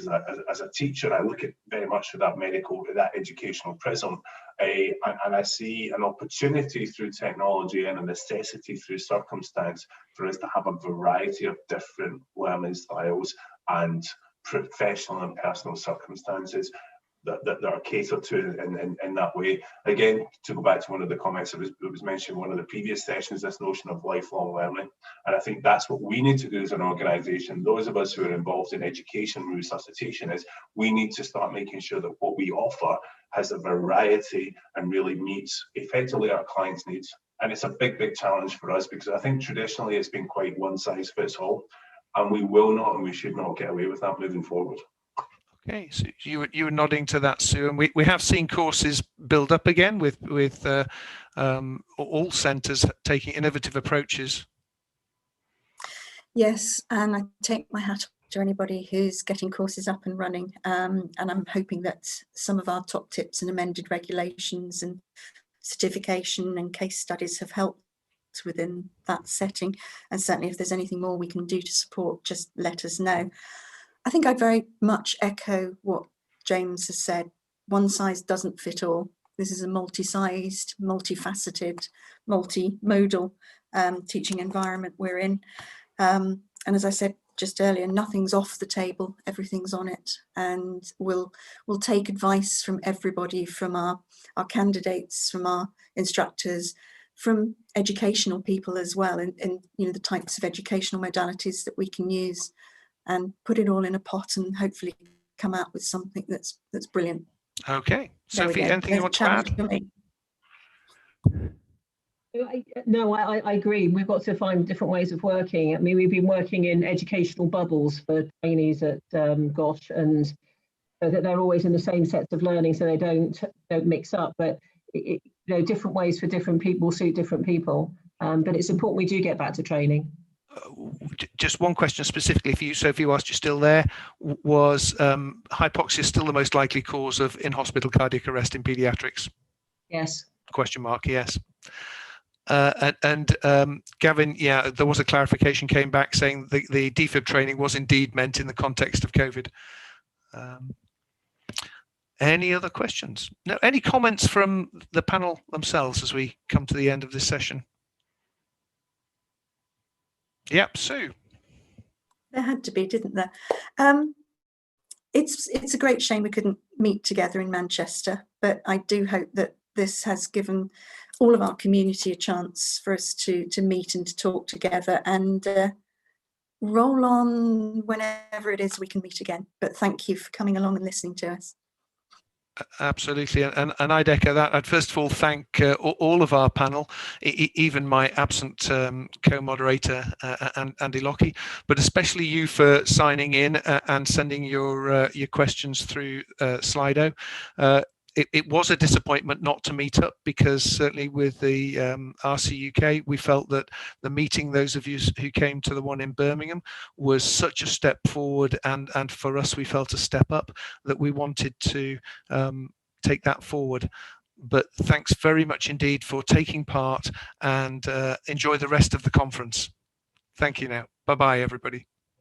as a teacher. I look at very much through that educational prism, and I see an opportunity through technology and a necessity through circumstance for us to have a variety of different learning styles and professional and personal circumstances that are catered to in that way. Again, to go back to one of the comments that was mentioned in one of the previous sessions, this notion of lifelong learning. And I think that's what we need to do as an organisation. Those of us who are involved in education and resuscitation, is we need to start making sure that what we offer has a variety and really meets effectively our clients' needs. And it's a big, big challenge for us, because I think traditionally it's been quite one size fits all, and we will not and we should not get away with that moving forward. Okay, so you were nodding to that, Sue, and we have seen courses build up again with all centres taking innovative approaches. Yes, and I take my hat off to anybody who's getting courses up and running, and I'm hoping that some of our top tips and amended regulations and certification and case studies have helped within that setting. And certainly if there's anything more we can do to support, just let us know. I think I very much echo what James has said. One size doesn't fit all. This is a multi-sized, multifaceted, multimodal teaching environment we're in. And as I said just earlier, nothing's off the table, everything's on it. And we'll take advice from everybody, from our candidates, from our instructors, from educational people as well, and you know, the types of educational modalities that we can use, and put it all in a pot and hopefully come out with something that's brilliant. Okay, Sophie, anything you want to add? No, I agree. We've got to find different ways of working. I mean, we've been working in educational bubbles for trainees at GOSH, and so that they're always in the same sets of learning, so they don't mix up. But you know, different ways for different people suit different people. But it's important we do get back to training. Just one question specifically for you, Sophie, whilst you're still there. Was hypoxia still the most likely cause of in-hospital cardiac arrest in paediatrics? Yes. Question mark, yes. Gavin, yeah, there was a clarification came back saying the defib training was indeed meant in the context of COVID. Any other questions? No, any comments from the panel themselves as we come to the end of this session? Yep, Sue. There had to be, didn't there? It's a great shame we couldn't meet together in Manchester, but I do hope that this has given all of our community a chance for us to meet and to talk together, and roll on whenever it is we can meet again. But thank you for coming along and listening to us. Lly, and I'd echo that. I'd first of all thank all of our panel, even my absent co-moderator Andy Lockie, but especially you for signing in and sending your questions through Slido. It was a disappointment not to meet up, because certainly with the RC UK, we felt that the meeting, those of you who came to the one in Birmingham, was such a step forward, and for us, we felt a step up, that we wanted to take that forward. But thanks very much indeed for taking part, and enjoy the rest of the conference. Thank you now. Bye-bye, everybody.